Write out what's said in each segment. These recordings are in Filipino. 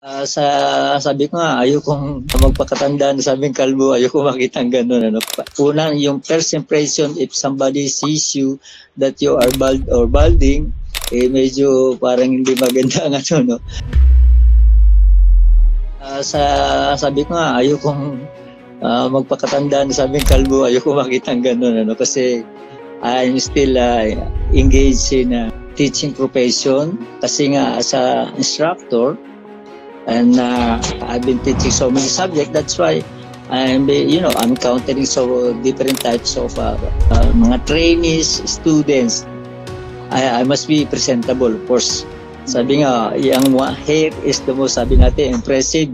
Sabi ko nga, ayokong magpakatanda na sabing kalbo, ayoko makita ang gano'n. Ano. Una, yung first impression, if somebody sees you that you are bald or balding, medyo parang hindi maganda ang ano, no? Sabi ko nga, ayokong magpakatanda na sabing kalbo, ayoko makita ang gano'n. Ano. Kasi I'm still engaged in teaching profession. Kasi nga, as a instructor, and I've been teaching so many subjects. That's why I'm encountering so different types of mga trainees, students. I must be presentable, of course. Sabi nga, yung hair is the most, sabi natin, impressive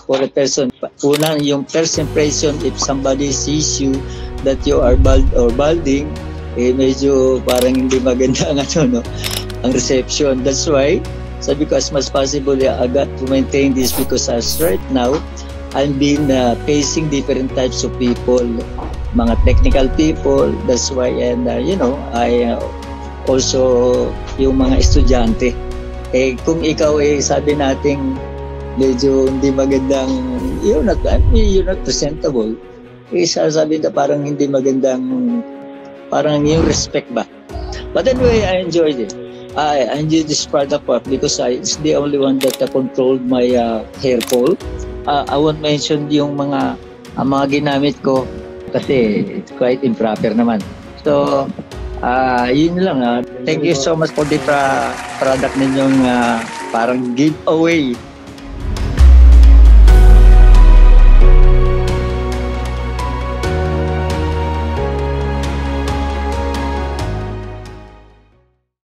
for a person. Una, yung first impression, if somebody sees you that you are bald or balding, medyo parang hindi maganda ang ano, no? Ang reception. That's why sabi ko, as much possible, I got to maintain this because as right now, I've been facing different types of people, mga technical people. That's why, and I also yung mga estudyante. Kung ikaw sabi nating medyo hindi magandang, you're not presentable. Sabi na parang hindi magandang, parang yung respect ba. But anyway, I enjoyed it. I enjoyed this part of work because it's the only one that controlled my hair fall. I won't mention yung mga ginamit ko kasi it's quite improper naman. So, yun lang. Thank you so much for the product ninyong parang giveaway.